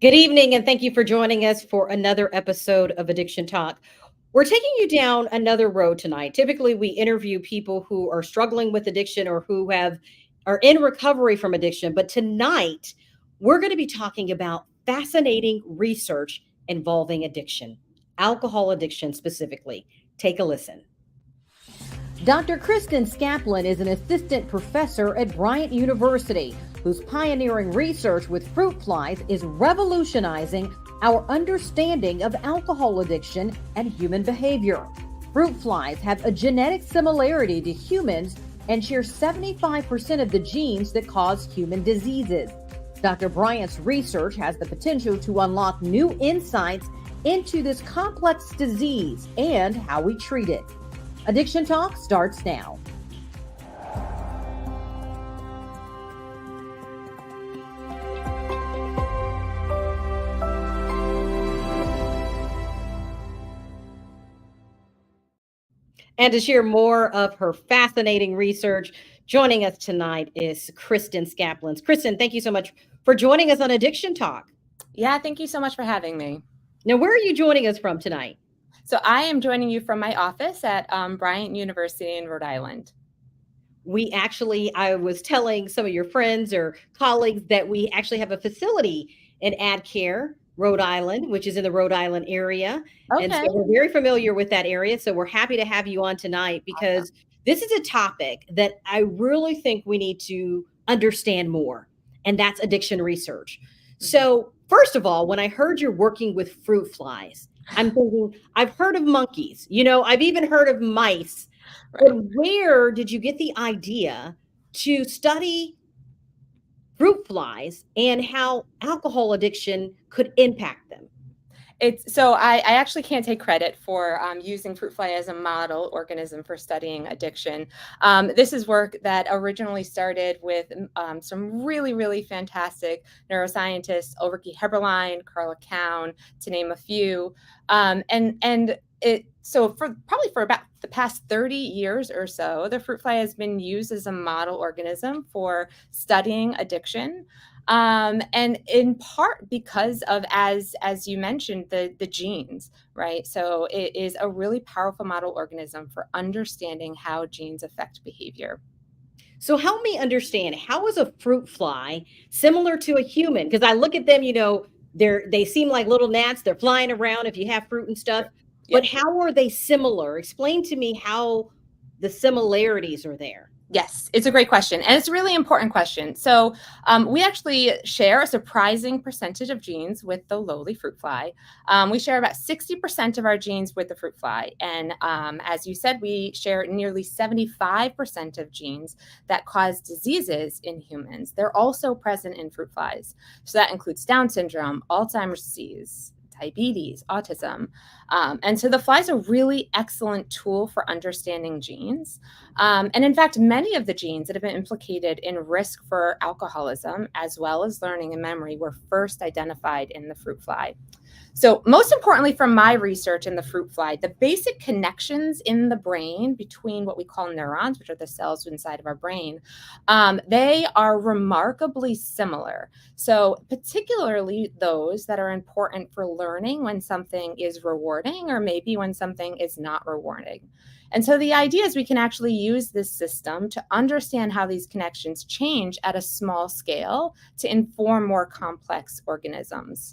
Good evening, and thank you for joining us for another episode of Addiction Talk. We're taking you down another road tonight. Typically, we interview people who are struggling with addiction or who are in recovery from addiction. But tonight, we're going to be talking about fascinating research involving addiction, alcohol addiction specifically. Take a listen. Dr. Kristin Scaplen is an assistant professor at Bryant University, whose pioneering research with fruit flies is revolutionizing our understanding of alcohol addiction and human behavior. Fruit flies have a genetic similarity to humans and share 75% of the genes that cause human diseases. Dr. Bryant's research has the potential to unlock new insights into this complex disease and how we treat it. Addiction Talk starts now. And to share more of her fascinating research, joining us tonight is Kristin Scaplen. Kristin, thank you so much for joining us on Addiction Talk. Yeah, thank you so much for having me. Now, where are you joining us from tonight? So I am joining you from my office at Bryant University in Rhode Island. I was telling some of your friends or colleagues that we actually have a facility in AdCare, Rhode Island, which is in the Rhode Island area. Okay. And so we're very familiar with that area. So we're happy to have you on tonight because this is a topic that I really think we need to understand more, and that's addiction research. So first of all, when I heard you're working with fruit flies, I'm thinking, I've heard of monkeys, I've even heard of mice. Right. But where did you get the idea to study fruit flies and how alcohol addiction could impact them? I actually can't take credit for using fruit fly as a model organism for studying addiction. This is work that originally started with some really, really fantastic neuroscientists, Ulrike Heberlein, Carla Cowan, to name a few. For about the past 30 years or so, the fruit fly has been used as a model organism for studying addiction. And in part because of, as you mentioned, the genes, right? So it is a really powerful model organism for understanding how genes affect behavior. So help me understand, how is a fruit fly similar to a human? Because I look at them, they seem like little gnats. They're flying around if you have fruit and stuff. Yeah. But how are they similar? Explain to me how the similarities are there. Yes, it's a great question. And it's a really important question. So we actually share a surprising percentage of genes with the lowly fruit fly. We share about 60% of our genes with the fruit fly. And as you said, we share nearly 75% of genes that cause diseases in humans. They're also present in fruit flies. So that includes Down syndrome, Alzheimer's disease, diabetes, autism. And so the fly is a really excellent tool for understanding genes. And in fact, many of the genes that have been implicated in risk for alcoholism, as well as learning and memory, were first identified in the fruit fly. So most importantly, from my research in the fruit fly, the basic connections in the brain between what we call neurons, which are the cells inside of our brain, they are remarkably similar. So particularly those that are important for learning when something is rewarding or maybe when something is not rewarding. And so the idea is we can actually use this system to understand how these connections change at a small scale to inform more complex organisms.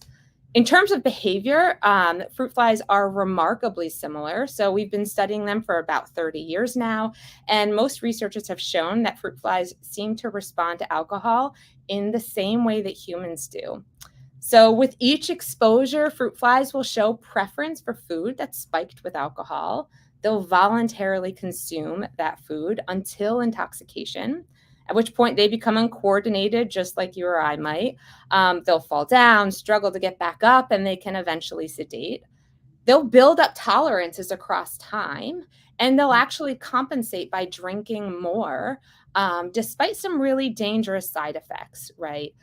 In terms of behavior, fruit flies are remarkably similar. So we've been studying them for about 30 years now. And most researchers have shown that fruit flies seem to respond to alcohol in the same way that humans do. So with each exposure, fruit flies will show preference for food that's spiked with alcohol. They'll voluntarily consume that food until intoxication, at which point they become uncoordinated, just like you or I might. They'll fall down, struggle to get back up, and they can eventually sedate. They'll build up tolerances across time. and they'll actually compensate by drinking more, despite some really dangerous side effects, right?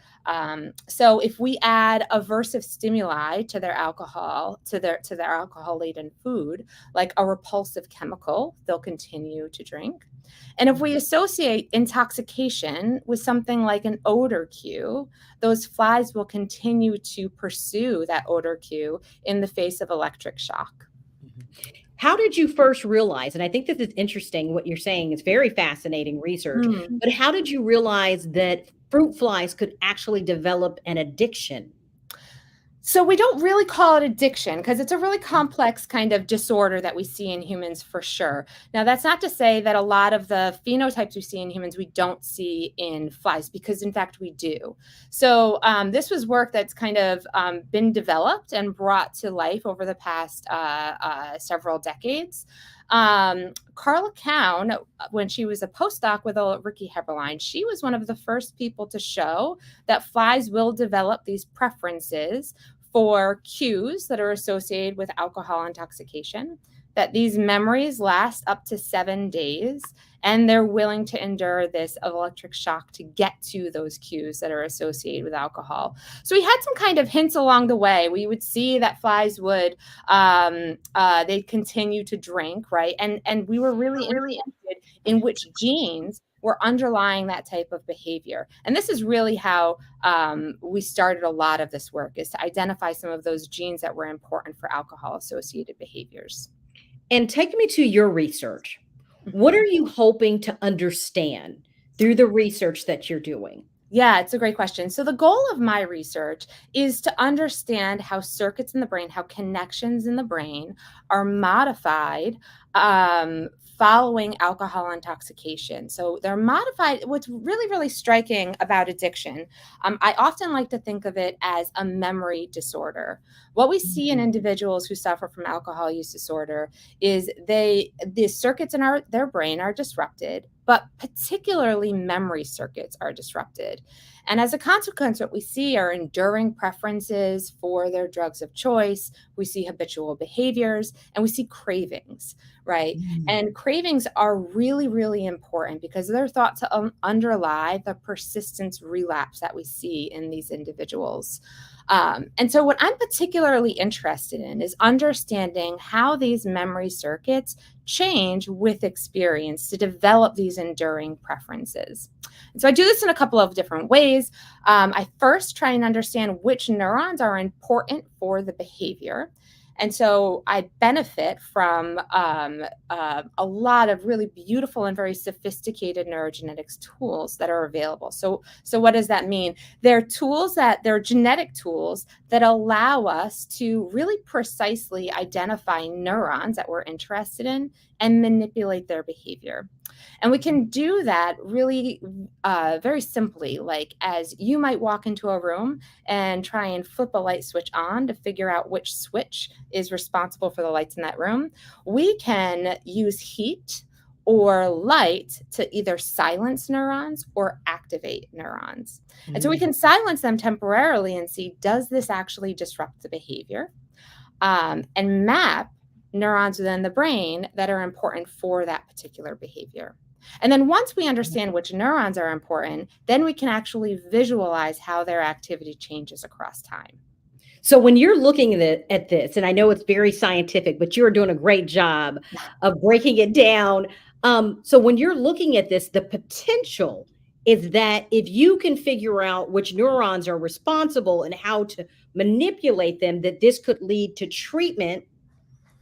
So if we add aversive stimuli to their alcohol-laden food, like a repulsive chemical, they'll continue to drink. And if we associate intoxication with something like an odor cue, those flies will continue to pursue that odor cue in the face of electric shock. How did you first realize, and I think this is interesting what you're saying, it's very fascinating research, but how did you realize that fruit flies could actually develop an addiction? So we don't really call it addiction because it's a really complex kind of disorder that we see in humans for sure. Now, that's not to say that a lot of the phenotypes we see in humans we don't see in flies, because in fact we do. So this was work that's kind of been developed and brought to life over the past several decades. Carla Cown, when she was a postdoc with Ricky Heberlein, she was one of the first people to show that flies will develop these preferences for cues that are associated with alcohol intoxication, that these memories last up to 7 days, and they're willing to endure this electric shock to get to those cues that are associated with alcohol. So we had some kind of hints along the way. We would see that flies would, they'd continue to drink, right? And we were really interested in which genes were underlying that type of behavior. And this is really how we started a lot of this work, is to identify some of those genes that were important for alcohol-associated behaviors. And take me to your research. What are you hoping to understand through the research that you're doing? Yeah, it's a great question. So the goal of my research is to understand how circuits in the brain, how connections in the brain are modified following alcohol intoxication. So they're modified. What's really, really striking about addiction, I often like to think of it as a memory disorder. What we see in individuals who suffer from alcohol use disorder is the circuits in their brain are disrupted, but particularly memory circuits are disrupted. And as a consequence, what we see are enduring preferences for their drugs of choice. We see habitual behaviors, and we see cravings, right? And cravings are really, really important because they're thought to underlie the persistence relapse that we see in these individuals. And so what I'm particularly interested in is understanding how these memory circuits change with experience to develop these enduring preferences. And so I do this in a couple of different ways. I first try and understand which neurons are important for the behavior. And so I benefit from a lot of really beautiful and very sophisticated neurogenetics tools that are available. So what does that mean? They're genetic tools that allow us to really precisely identify neurons that we're interested in and manipulate their behavior. And we can do that really very simply, like as you might walk into a room and try and flip a light switch on to figure out which switch is responsible for the lights in that room. We can use heat or light to either silence neurons or activate neurons. And so we can silence them temporarily and see, does this actually disrupt the behavior? And map neurons within the brain that are important for that particular behavior. And then once we understand which neurons are important, then we can actually visualize how their activity changes across time. So when you're looking at this, and I know it's very scientific, but you're doing a great job of breaking it down. So when you're looking at this, the potential is that if you can figure out which neurons are responsible and how to manipulate them, that this could lead to treatment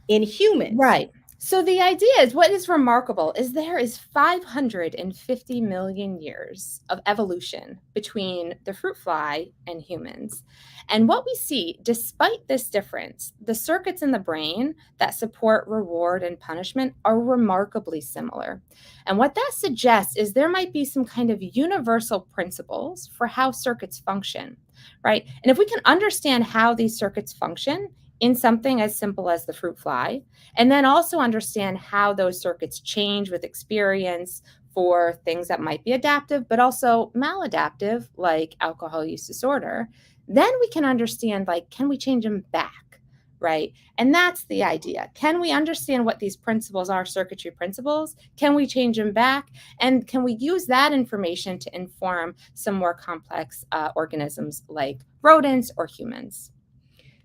in humans. Right. So the idea is, what is remarkable is there is 550 million years of evolution between the fruit fly and humans. And what we see, despite this difference, the circuits in the brain that support reward and punishment are remarkably similar. And what that suggests is there might be some kind of universal principles for how circuits function, right? And if we can understand how these circuits function in something as simple as the fruit fly, and then also understand how those circuits change with experience for things that might be adaptive, but also maladaptive, like alcohol use disorder, then we can understand, like, can we change them back, right? And that's the idea. Can we understand what these principles are, circuitry principles? Can we change them back? And can we use that information to inform some more complex organisms like rodents or humans?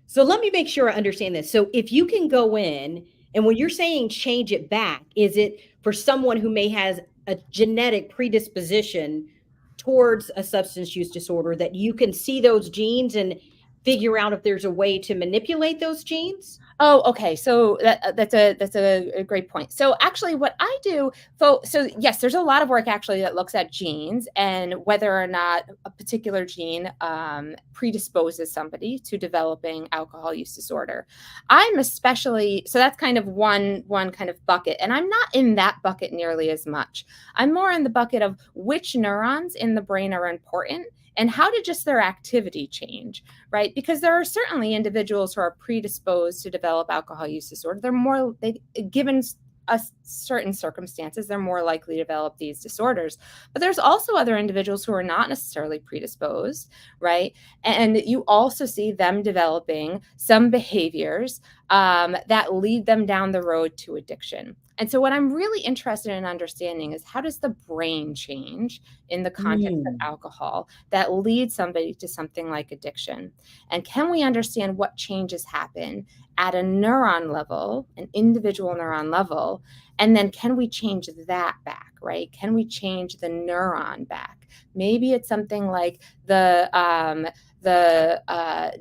So let me make sure I understand this. So if you can go in, and when you're saying change it back, is it for someone who may has a genetic predisposition towards a substance use disorder that you can see those genes and figure out if there's a way to manipulate those genes? Oh, okay. So that's a great point. So actually, what I do, so yes, there's a lot of work actually that looks at genes and whether or not a particular gene predisposes somebody to developing alcohol use disorder. I'm especially so that's kind of one kind of bucket, and I'm not in that bucket nearly as much. I'm more in the bucket of which neurons in the brain are important and how did just their activity change, right? Because there are certainly individuals who are predisposed to develop alcohol use disorder. Given certain circumstances, they're more likely to develop these disorders. But there's also other individuals who are not necessarily predisposed, right? And you also see them developing some behaviors that lead them down the road to addiction. And so, what I'm really interested in understanding is how does the brain change in the context of Mm. alcohol that leads somebody to something like addiction? And can we understand what changes happen at a neuron level, an individual neuron level? And then can we change that back, right? Can we change the neuron back? Maybe it's something like the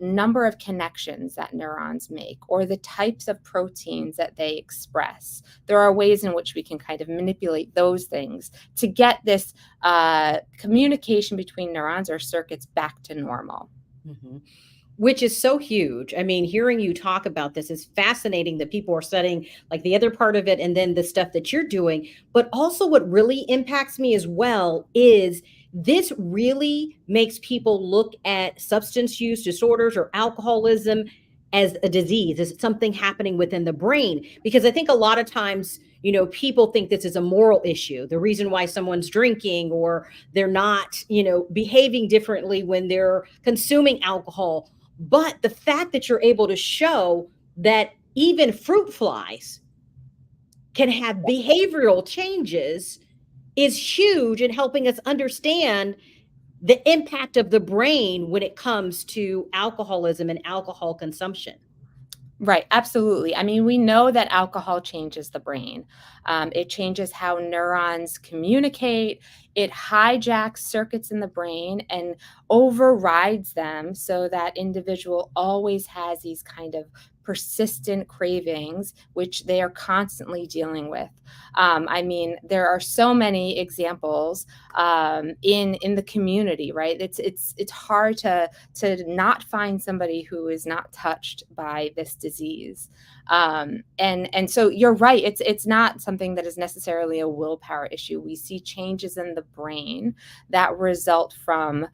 number of connections that neurons make or the types of proteins that they express. There are ways in which we can kind of manipulate those things to get this communication between neurons or circuits back to normal. Mhm. Which is so huge. I mean, hearing you talk about this is fascinating that people are studying like the other part of it and then the stuff that you're doing. But also, what really impacts me as well is this really makes people look at substance use disorders or alcoholism as a disease, as something happening within the brain. Because I think a lot of times, people think this is a moral issue. The reason why someone's drinking or they're not, behaving differently when they're consuming alcohol, but the fact that you're able to show that even fruit flies can have behavioral changes is huge in helping us understand the impact of the brain when it comes to alcoholism and alcohol consumption. Right, absolutely. I mean, we know that alcohol changes the brain. It changes how neurons communicate. It hijacks circuits in the brain and overrides them so that individual always has these kind of persistent cravings, which they are constantly dealing with. I mean, there are so many examples in the community, right? It's hard to not find somebody who is not touched by this disease. And so you're right. It's not something that is necessarily a willpower issue. We see changes in the brain that result from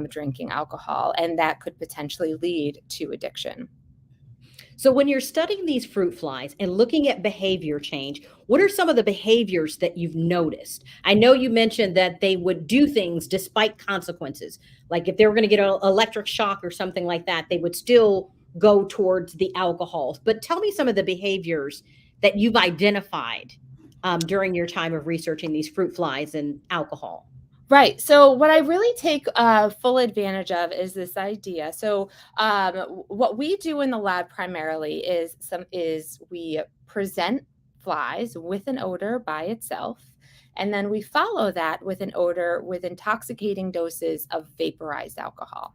drinking alcohol, and that could potentially lead to addiction. So, when you're studying these fruit flies and looking at behavior change, what are some of the behaviors that you've noticed? I know you mentioned that they would do things despite consequences. Like if they were going to get an electric shock or something like that, they would still go towards the alcohol. But tell me some of the behaviors that you've identified during your time of researching these fruit flies and alcohol. Right. So what I really take full advantage of is this idea. So what we do in the lab primarily is we present flies with an odor by itself, and then we follow that with an odor with intoxicating doses of vaporized alcohol.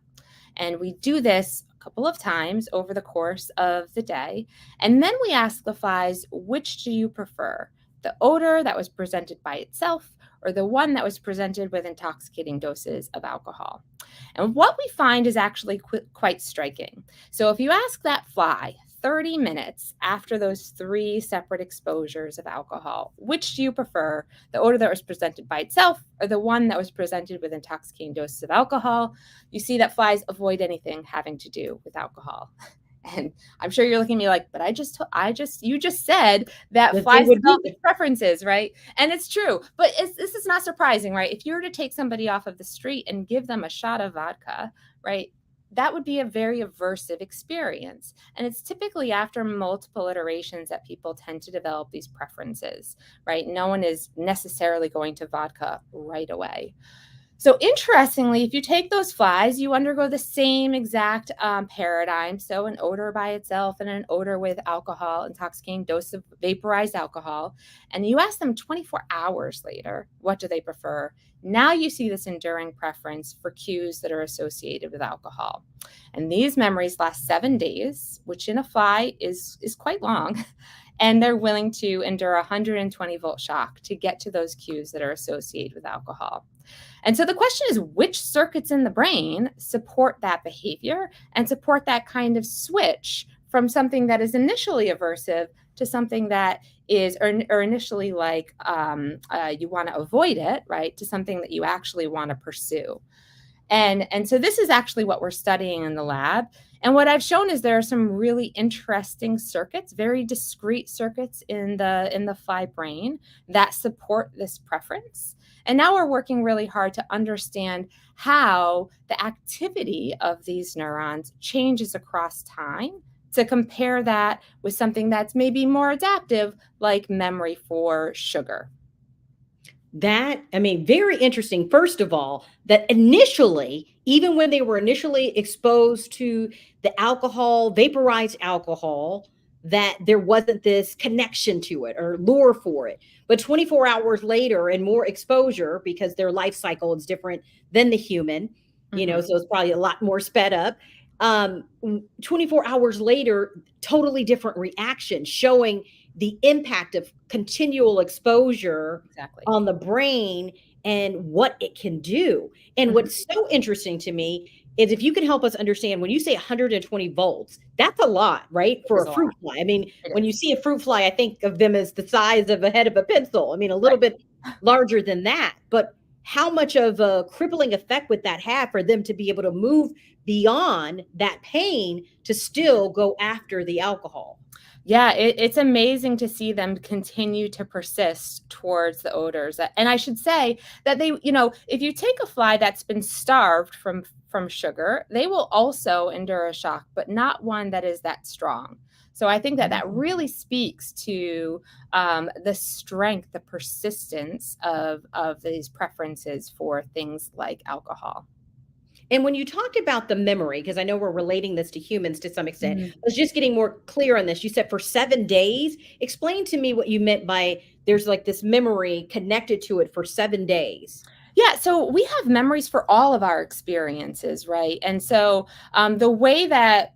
And we do this a couple of times over the course of the day. And then we ask the flies, which do you prefer? The odor that was presented by itself or the one that was presented with intoxicating doses of alcohol. And what we find is actually quite striking. So if you ask that fly 30 minutes after those three separate exposures of alcohol, which do you prefer, the odor that was presented by itself or the one that was presented with intoxicating doses of alcohol, you see that flies avoid anything having to do with alcohol. And I'm sure you're looking at me like, but you just said that That they flies would develop be. these preferences, right? And it's true, but this is not surprising, right? If you were to take somebody off of the street and give them a shot of vodka, right? that would be a very aversive experience. And it's typically after multiple iterations that people tend to develop these preferences, right? No one is necessarily going to vodka right away. So interestingly, if you take those flies, you undergo the same exact paradigm. So an odor by itself and an odor with alcohol, intoxicating dose of vaporized alcohol. And you ask them 24 hours later, what do they prefer? Now you see this enduring preference for cues that are associated with alcohol. And these memories last 7 days, which in a fly is quite long. And they're willing to endure a 120-volt shock to get to those cues that are associated with alcohol. And so the question is, which circuits in the brain support that behavior and support that kind of switch from something that is initially aversive to something that is, or initially like you want to avoid it, right, to something that you actually want to pursue. And so this is actually what we're studying in the lab. And what I've shown is there are some really interesting circuits, very discrete circuits in the fly brain that support this preference. And now we're working really hard to understand how the activity of these neurons changes across time, to compare that with something that's maybe more adaptive, like memory for sugar. That, I mean, very interesting. First of all, that initially, even when they were initially exposed to the alcohol, vaporized alcohol, that there wasn't this connection to it or lure for it. But 24 hours later and more exposure, because their life cycle is different than the human, so it's probably a lot more sped up. 24 hours later, totally different reaction, showing the impact of continual exposure on the brain and what it can do. And what's so interesting to me is if you can help us understand, when you say 120 volts, that's a lot, right? For a fruit fly. I mean, when you see a fruit fly, I think of them as the size of a head of a pencil. I mean, a little bit larger than that. But how much of a crippling effect would that have for them to be able to move beyond that pain to still go after the alcohol? Yeah, it's amazing to see them continue to persist towards the odors. And I should say that they, if you take a fly that's been starved from sugar, they will also endure a shock, but not one that is that strong. So I think that really speaks to the strength, the persistence of these preferences for things like alcohol. And when you talked about the memory, because I know we're relating this to humans to some extent, I was just getting more clear on this. You said for 7 days. Explain to me what you meant by there's like this memory connected to it for 7 days. Yeah, so we have memories for all of our experiences, right? And so the way that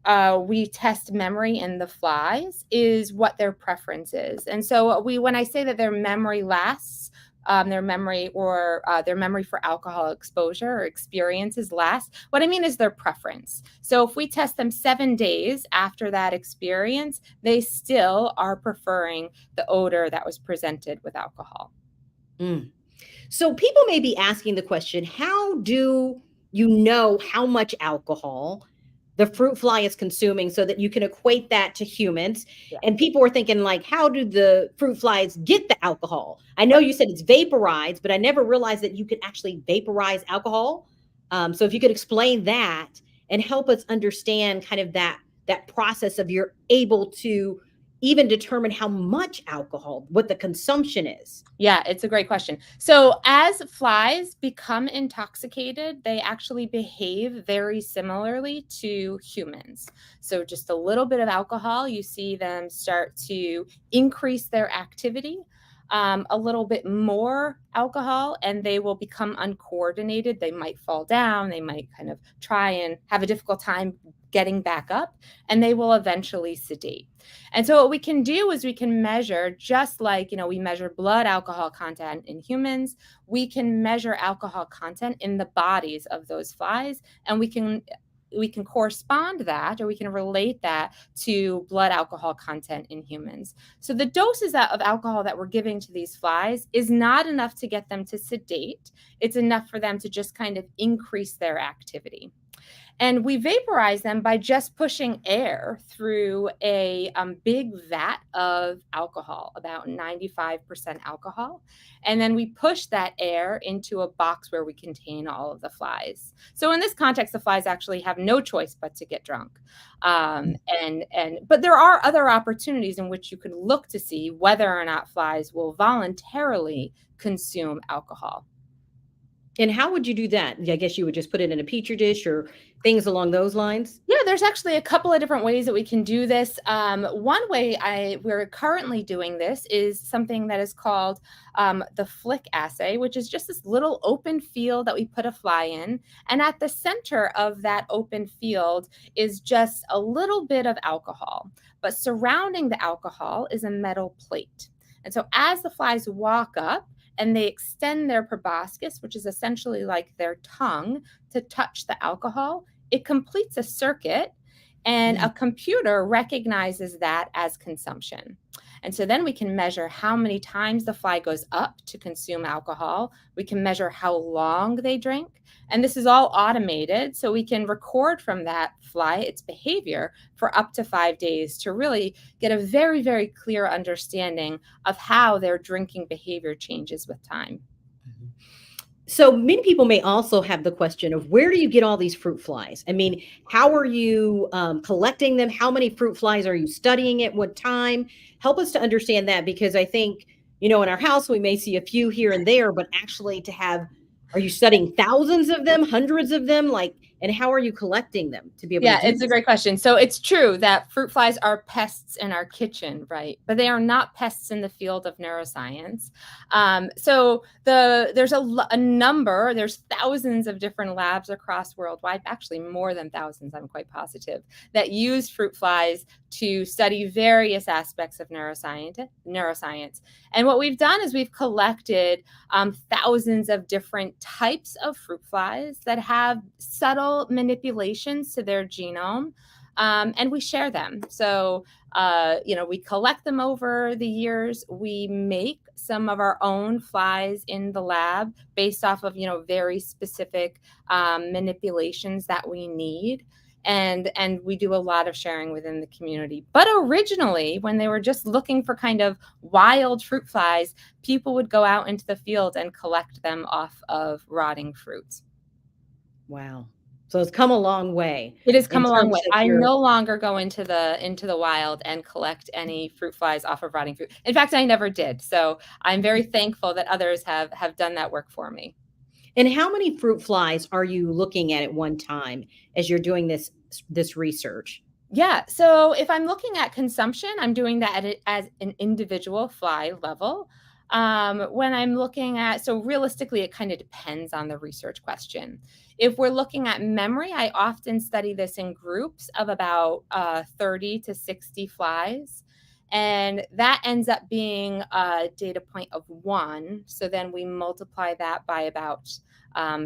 we test memory in the flies is what their preference is. And so when I say that their memory lasts, their memory for alcohol exposure or experiences last, what I mean is their preference. So if we test them 7 days after that experience, they still are preferring the odor that was presented with alcohol. So people may be asking the question, how do you know how much alcohol the fruit fly is consuming so that you can equate that to humans? Yeah. And people are thinking, like, how do the fruit flies get the alcohol? I know you said it's vaporized, but I never realized that you could actually vaporize alcohol. So if you could explain that and help us understand kind of that process of you're able to even determine how much alcohol, what the consumption is. Yeah, it's a great question. So as flies become intoxicated, they actually behave very similarly to humans. So just a little bit of alcohol, you see them start to increase their activity. A little bit more alcohol and they will become uncoordinated. They might fall down. They might kind of try and have a difficult time getting back up, and they will eventually sedate. And so what we can do is we can measure, just like, we measure blood alcohol content in humans, we can measure alcohol content in the bodies of those flies, and we can correspond that, or we can relate that to blood alcohol content in humans. So the doses of alcohol that we're giving to these flies is not enough to get them to sedate. It's enough for them to just kind of increase their activity. And we vaporize them by just pushing air through a big vat of alcohol, about 95% alcohol. And then we push that air into a box where we contain all of the flies. So in this context, the flies actually have no choice but to get drunk. But there are other opportunities in which you can look to see whether or not flies will voluntarily consume alcohol. And how would you do that? I guess you would just put it in a petri dish or things along those lines? Yeah, there's actually a couple of different ways that we can do this. One way we're currently doing this is something that is called the flick assay, which is just this little open field that we put a fly in. And at the center of that open field is just a little bit of alcohol. But surrounding the alcohol is a metal plate. And so as the flies walk up, and they extend their proboscis, which is essentially like their tongue, to touch the alcohol, it completes a circuit, and a computer recognizes that as consumption. And so then we can measure how many times the fly goes up to consume alcohol. We can measure how long they drink. And this is all automated. So we can record from that fly its behavior for up to 5 days to really get a very, very clear understanding of how their drinking behavior changes with time. So many people may also have the question of where do you get all these fruit flies? I mean, how are you collecting them? How many fruit flies are you studying at what time? Help us to understand that, because I think, in our house, we may see a few here and there, but actually are you studying thousands of them, hundreds of them? And how are you collecting them to be able to do It's a great question. So it's true that fruit flies are pests in our kitchen, right? But they are not pests in the field of neuroscience. There's there's thousands of different labs across worldwide, actually more than thousands, I'm quite positive, that use fruit flies to study various aspects of neuroscience. And what we've done is we've collected thousands of different types of fruit flies that have subtle manipulations to their genome, and we share them. So, we collect them over the years. We make some of our own flies in the lab based off of, very specific manipulations that we need. And we do a lot of sharing within the community. But originally, when they were just looking for kind of wild fruit flies, people would go out into the field and collect them off of rotting fruits. Wow. So it's come a long way. It has come in a long terms way. of I your no longer go into the wild and collect any fruit flies off of rotting fruit. In fact, I never did. So I'm very thankful that others have done that work for me. And how many fruit flies are you looking at one time as you're doing this research? Yeah. So if I'm looking at consumption, I'm doing that as an individual fly level. When I'm looking at, so realistically, it kind of depends on the research question. If we're looking at memory, I often study this in groups of about 30 to 60 flies. And that ends up being a data point of 1. So then we multiply that by about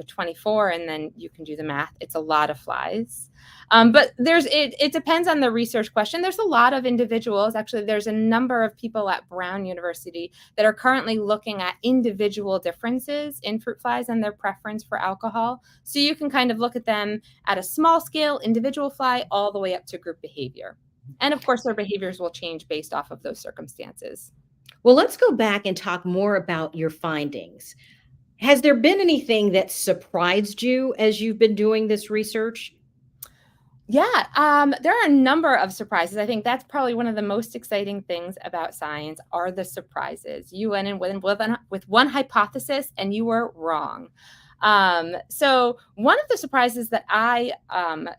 24, and then you can do the math. It's a lot of flies. But it depends on the research question. There's a lot of individuals. Actually, there's a number of people at Bryant University that are currently looking at individual differences in fruit flies and their preference for alcohol. So you can kind of look at them at a small scale, individual fly, all the way up to group behavior. And of course, their behaviors will change based off of those circumstances. Well, let's go back and talk more about your findings. Has there been anything that surprised you as you've been doing this research? Yeah, there are a number of surprises. I think that's probably one of the most exciting things about science are the surprises. You went in with one hypothesis and you were wrong. So one of the surprises that I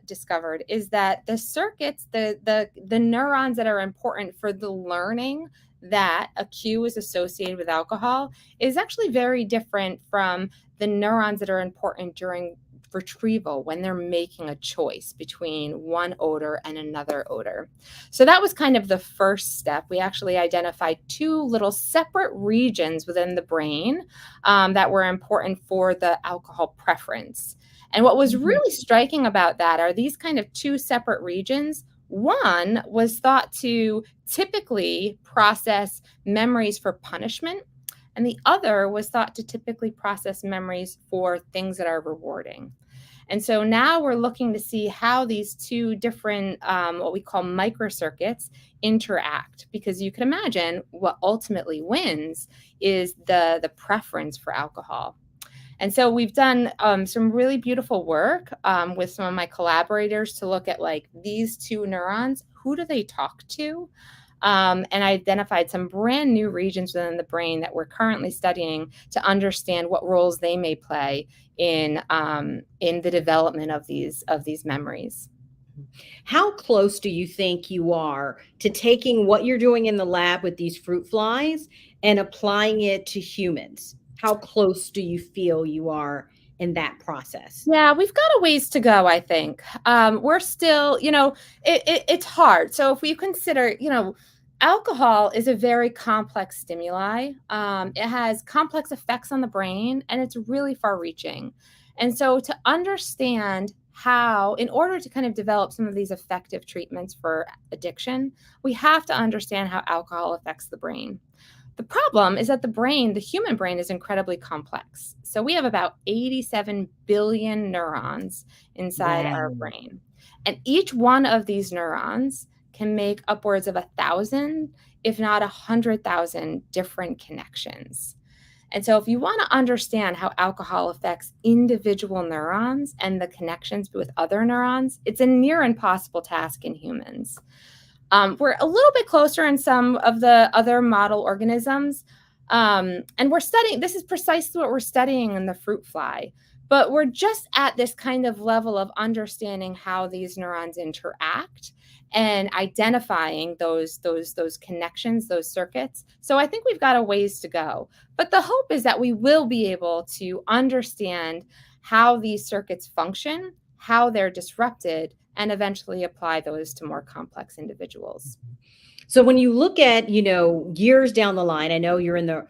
discovered is that the circuits, the neurons that are important for the learning that a cue is associated with alcohol is actually very different from the neurons that are important during retrieval when they're making a choice between one odor and another odor. So that was kind of the first step. We actually identified 2 little separate regions within the brain that were important for the alcohol preference. And what was really striking about that are these kind of 2 separate regions. One was thought to typically process memories for punishment, and the other was thought to typically process memories for things that are rewarding. And so now we're looking to see how these two different, what we call microcircuits, interact, because you can imagine what ultimately wins is the preference for alcohol. And so we've done some really beautiful work with some of my collaborators to look at like these two neurons, who do they talk to? And I identified some brand new regions within the brain that we're currently studying to understand what roles they may play in the development of these memories. How close do you think you are to taking what you're doing in the lab with these fruit flies and applying it to humans? How close do you feel you are in that process? Yeah, we've got a ways to go, I think. We're still, it's hard. So if we consider, alcohol is a very complex stimuli. It has complex effects on the brain, and it's really far reaching. And so to understand how, in order to kind of develop some of these effective treatments for addiction, we have to understand how alcohol affects the brain. The problem is that the human brain is incredibly complex. So we have about 87 billion neurons inside our Wow. brain. And each one of these neurons can make upwards of 1,000, if not 100,000 different connections. And so if you want to understand how alcohol affects individual neurons and the connections with other neurons, it's a near impossible task in humans. We're a little bit closer in some of the other model organisms. And we're studying, this is precisely what we're studying in the fruit fly. But we're just at this kind of level of understanding how these neurons interact and identifying those connections, those circuits. So I think we've got a ways to go. But the hope is that we will be able to understand how these circuits function, how they're disrupted, and eventually apply those to more complex individuals. So when you look at, years down the line, I know you're in the,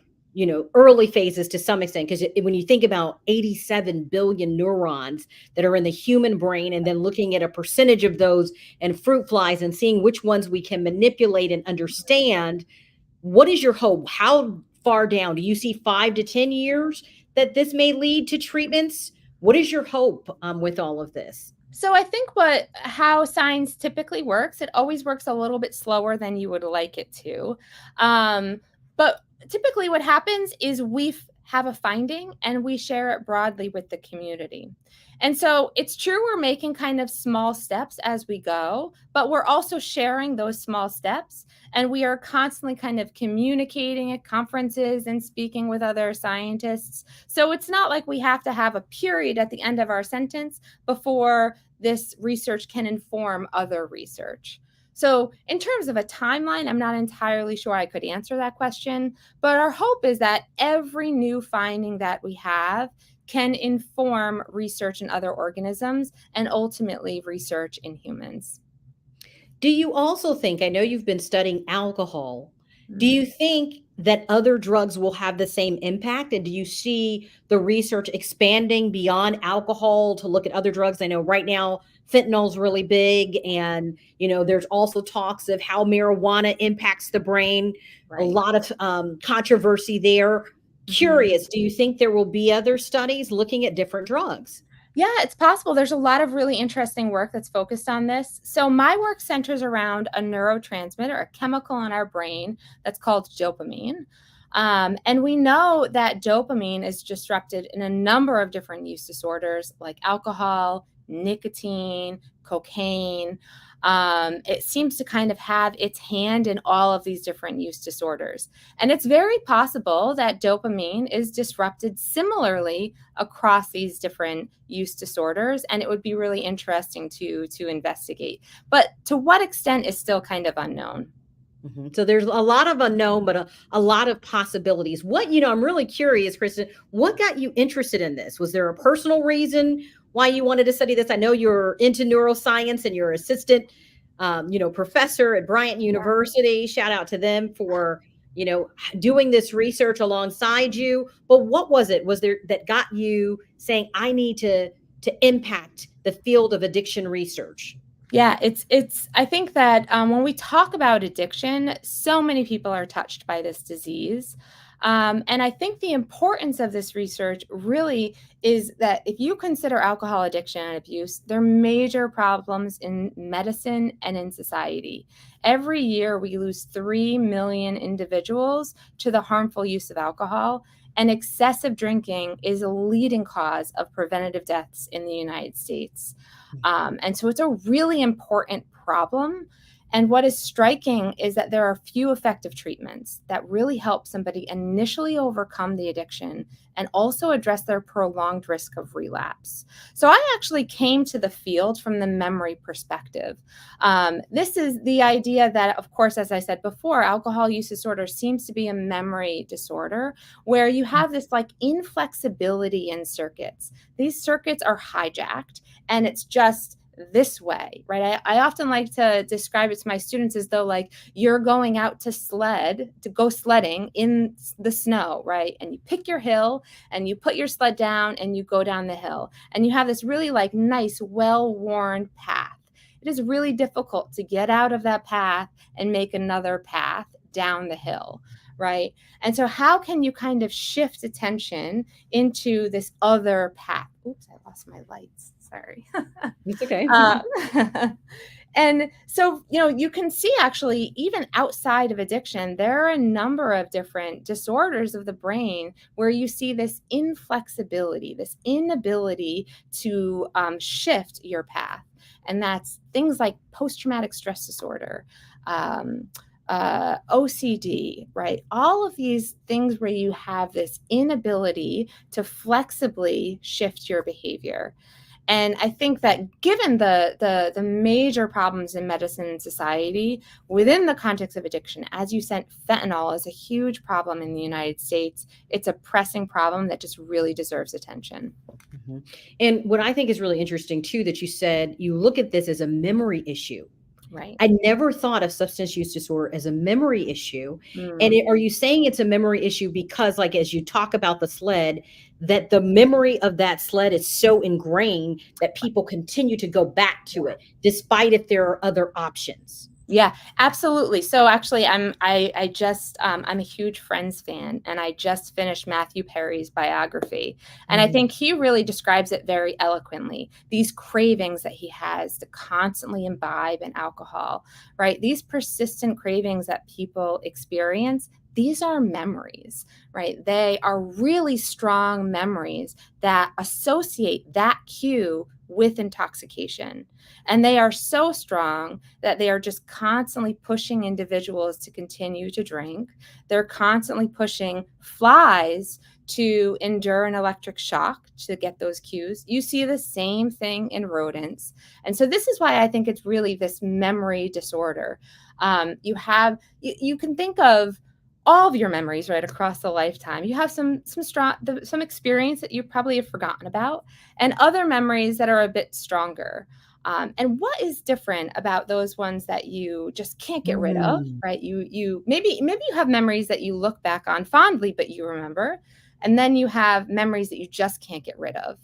early phases to some extent, because when you think about 87 billion neurons that are in the human brain, and then looking at a percentage of those in fruit flies and seeing which ones we can manipulate and understand, what is your hope? How far down do you see 5 to 10 years that this may lead to treatments? What is your hope with all of this? So I think how science typically works, it always works a little bit slower than you would like it to. But typically what happens is we have a finding and we share it broadly with the community. And so it's true we're making kind of small steps as we go, but we're also sharing those small steps, and we are constantly kind of communicating at conferences and speaking with other scientists. So it's not like we have to have a period at the end of our sentence before this research can inform other research. So in terms of a timeline, I'm not entirely sure I could answer that question, but our hope is that every new finding that we have can inform research in other organisms and ultimately research in humans. Do you also think, I know you've been studying alcohol, do you think that other drugs will have the same impact? And do you see the research expanding beyond alcohol to look at other drugs? I know right now fentanyl's really big, and there's also talks of how marijuana impacts the brain. A Right. lot of controversy there. Curious, do you think there will be other studies looking at different drugs? Yeah, it's possible. There's a lot of really interesting work that's focused on this. So my work centers around a neurotransmitter, a chemical in our brain that's called dopamine. And we know that dopamine is disrupted in a number of different use disorders like alcohol, nicotine, cocaine. It seems to kind of have its hand in all of these different use disorders. And it's very possible that dopamine is disrupted similarly across these different use disorders. And it would be really interesting to investigate. But to what extent is still kind of unknown. So there's a lot of unknown, but a lot of possibilities. I'm really curious, Kristin, what got you interested in this? Was there a personal reason why you wanted to study this? I know you're into neuroscience and you're assistant, professor at Bryant University. Shout out to them for, doing this research alongside you. But what was it? Was there that got you saying, I need to impact the field of addiction research? Yeah, I think that when we talk about addiction, so many people are touched by this disease. And I think the importance of this research really is that if you consider alcohol addiction and abuse, they're major problems in medicine and in society. Every year, we lose 3 million individuals to the harmful use of alcohol, and excessive drinking is a leading cause of preventative deaths in the United States. And so it's a really important problem. And what is striking is that there are few effective treatments that really help somebody initially overcome the addiction and also address their prolonged risk of relapse. So I actually came to the field from the memory perspective. This is the idea that, of course, as I said before, alcohol use disorder seems to be a memory disorder where you have this like inflexibility in circuits. These circuits are hijacked, and it's just this way, right? I often like to describe it to my students as though like you're going out to go sledding in the snow, right? And you pick your hill and you put your sled down and you go down the hill and you have this really like nice, well-worn path. It is really difficult to get out of that path and make another path down the hill, right? And so how can you kind of shift attention into this other path? Oops, I lost my lights. Sorry. It's okay. And so, you can see actually, even outside of addiction, there are a number of different disorders of the brain where you see this inflexibility, this inability to shift your path. And that's things like post-traumatic stress disorder, OCD, right? All of these things where you have this inability to flexibly shift your behavior. And I think that given the major problems in medicine and society within the context of addiction, as you said, fentanyl is a huge problem in the United States. It's a pressing problem that just really deserves attention. Mm-hmm. And what I think is really interesting too, that you said you look at this as a memory issue. Right. I never thought of substance use disorder as a memory issue. And are you saying it's a memory issue because, like, as you talk about the sled, that the memory of that sled is so ingrained that people continue to go back to it, despite if there are other options? Yeah, absolutely. So actually, I'm a huge Friends fan, and I just finished Matthew Perry's biography, and I think he really describes it very eloquently. These cravings that he has to constantly imbibe in alcohol, right? These persistent cravings that people experience. These are memories, right? They are really strong memories that associate that cue with intoxication. And they are so strong that they are just constantly pushing individuals to continue to drink. They're constantly pushing flies to endure an electric shock to get those cues. You see the same thing in rodents. And so this is why I think it's really this memory disorder. You can think of all of your memories right across the lifetime. You have some experience that you probably have forgotten about, and other memories that are a bit stronger. And what is different about those ones that you just can't get rid of, right? You maybe you have memories that you look back on fondly, but you remember, and then you have memories that you just can't get rid of.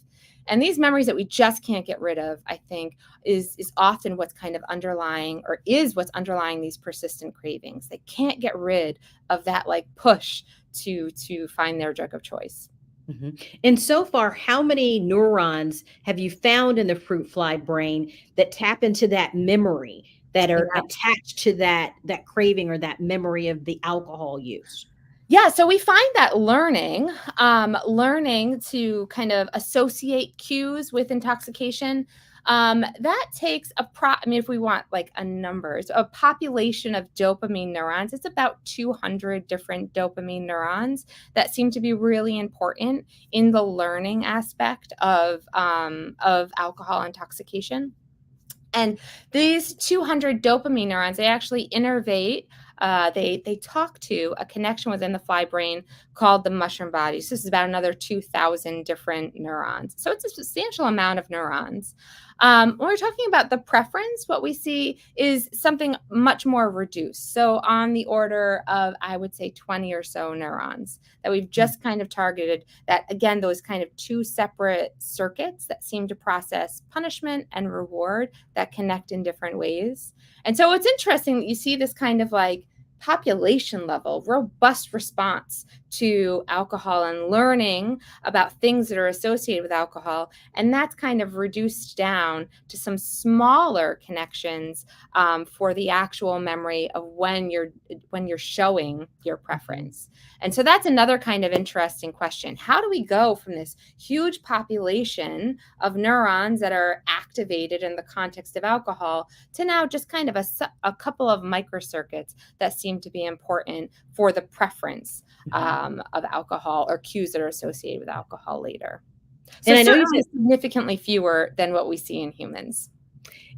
And these memories that we just can't get rid of, I think, is often what's kind of underlying, or is what's underlying these persistent cravings. They can't get rid of that like push to find their drug of choice. Mm-hmm. And so far, how many neurons have you found in the fruit fly brain that tap into that memory, that are attached to that craving or that memory of the alcohol use? Yeah, so we find that learning to kind of associate cues with intoxication, that takes if we want like a number, so a population of dopamine neurons, it's about 200 different dopamine neurons that seem to be really important in the learning aspect of alcohol intoxication. And these 200 dopamine neurons, they actually innervate. They talk to a connection within the fly brain called the mushroom body. So this is about another 2,000 different neurons. So it's a substantial amount of neurons. When we're talking about the preference, what we see is something much more reduced. So on the order of, I would say, 20 or so neurons that we've just kind of targeted, that, again, those kind of two separate circuits that seem to process punishment and reward that connect in different ways. And so it's interesting that you see this kind of like population level, robust response to alcohol and learning about things that are associated with alcohol. And that's kind of reduced down to some smaller connections for the actual memory of when you're showing your preference. And so that's another kind of interesting question. How do we go from this huge population of neurons that are activated in the context of alcohol to now just kind of a couple of microcircuits that seem to be important for the preference of alcohol or cues that are associated with alcohol later? So And I know you certainly said, significantly fewer than what we see in humans.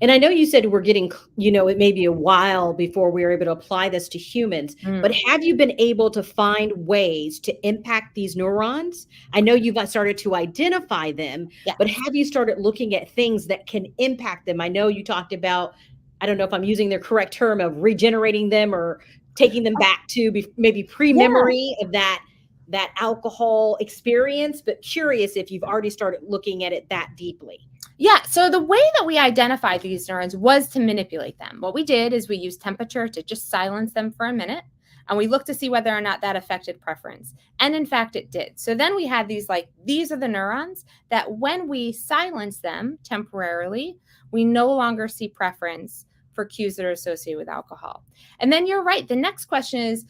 and I know you said we're getting, it may be a while before we're able to apply this to humans, but have you been able to find ways to impact these neurons? I know you've started to identify them, Yeah. but have you started looking at things that can impact them? I know you talked about, I don't know if I'm using the correct term, of regenerating them or taking them back to maybe pre-memory of that alcohol experience, but curious if you've already started looking at it that deeply. Yeah, so the way that we identified these neurons was to manipulate them. What we did is we used temperature to just silence them for a minute, and we looked to see whether or not that affected preference. And in fact, it did. So then we had these are the neurons that when we silence them temporarily, we no longer see preference for cues that are associated with alcohol. And then you're right. The next question is,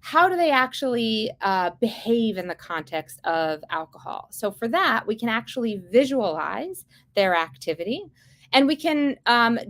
how do they actually behave in the context of alcohol? So for that, we can actually visualize their activity, and we can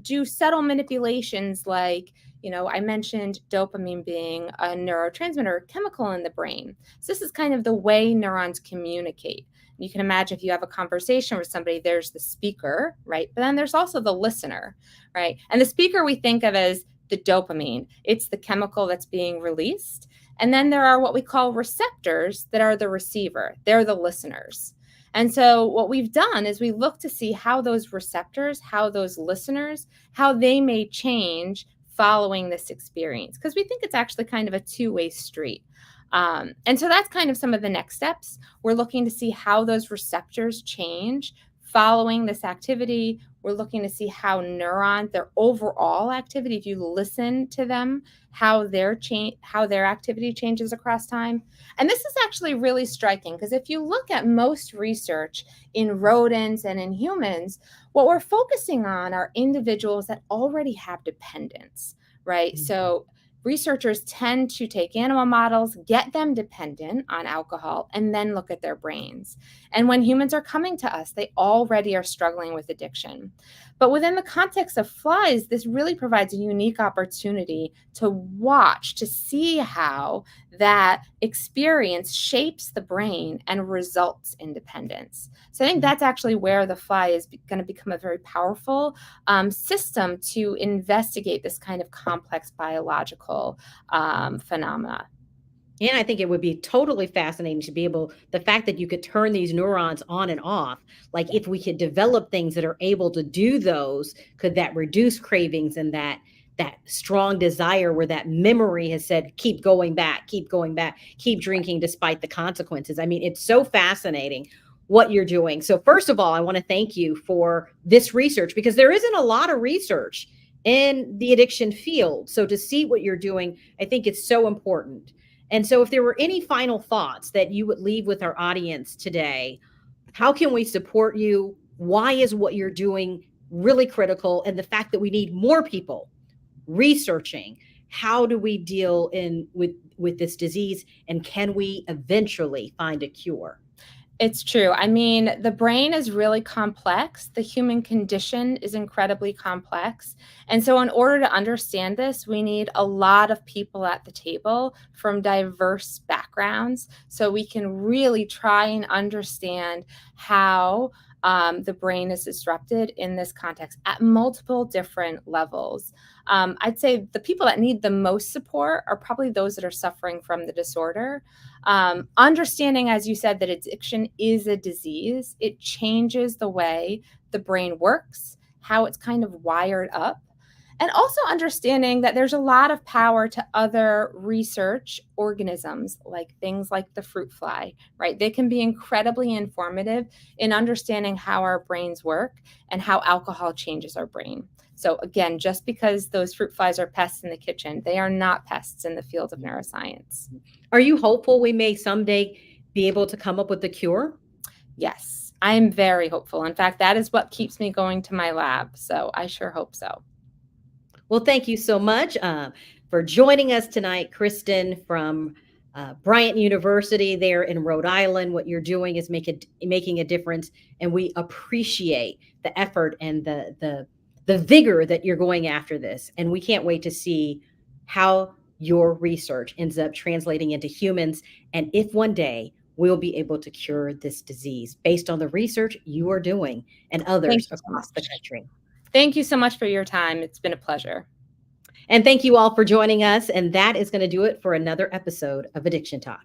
do subtle manipulations like, I mentioned dopamine being a neurotransmitter chemical in the brain. So this is kind of the way neurons communicate. You can imagine if you have a conversation with somebody, there's the speaker, right? But then there's also the listener, right? And the speaker we think of as the dopamine. It's the chemical that's being released. And then there are what we call receptors that are the receiver. They're the listeners. And so what we've done is we look to see how those receptors, how those listeners, how they may change following this experience, because we think it's actually kind of a two-way street. And so that's kind of some of the next steps. We're looking to see how those receptors change following this activity. We're looking to see how neurons, their overall activity, if you listen to them, how their activity changes across time. And this is actually really striking, because if you look at most research in rodents and in humans, what we're focusing on are individuals that already have dependence, right? So researchers tend to take animal models, get them dependent on alcohol, and then look at their brains. And when humans are coming to us, they already are struggling with addiction. But within the context of flies, this really provides a unique opportunity to watch, to see how that experience shapes the brain and results in dependence. So I think that's actually where the fly is going to become a very powerful system to investigate this kind of complex biological phenomena. And I think it would be totally fascinating to be able, the fact that you could turn these neurons on and off, like if we could develop things that are able to do those, could that reduce cravings and that strong desire where that memory has said, keep going back, keep drinking despite the consequences. I mean, it's so fascinating what you're doing. So first of all, I want to thank you for this research, because there isn't a lot of research in the addiction field. So to see what you're doing, I think it's so important. And so if there were any final thoughts that you would leave with our audience today, how can we support you? Why is what you're doing really critical? And the fact that we need more people researching, how do we deal with this disease? And can we eventually find a cure? It's true. I mean, the brain is really complex. The human condition is incredibly complex. And so in order to understand this, we need a lot of people at the table from diverse backgrounds, so we can really try and understand how the brain is disrupted in this context at multiple different levels. I'd say the people that need the most support are probably those that are suffering from the disorder. Understanding, as you said, that addiction is a disease, it changes the way the brain works, how it's kind of wired up. And also understanding that there's a lot of power to other research organisms, like things like the fruit fly, right? They can be incredibly informative in understanding how our brains work and how alcohol changes our brain. So again, just because those fruit flies are pests in the kitchen, they are not pests in the field of neuroscience. Are you hopeful we may someday be able to come up with a cure? Yes, I am very hopeful. In fact, that is what keeps me going to my lab. So I sure hope so. Well, thank you so much for joining us tonight, Kristin from Bryant University there in Rhode Island. What you're doing is making a difference, and we appreciate the effort and the vigor that you're going after this. And we can't wait to see how your research ends up translating into humans, and if one day we'll be able to cure this disease based on the research you are doing and Thank others you so across the much. country. Thank you so much for your time. It's been a pleasure. And thank you all for joining us. And that is going to do it for another episode of Addiction Talk.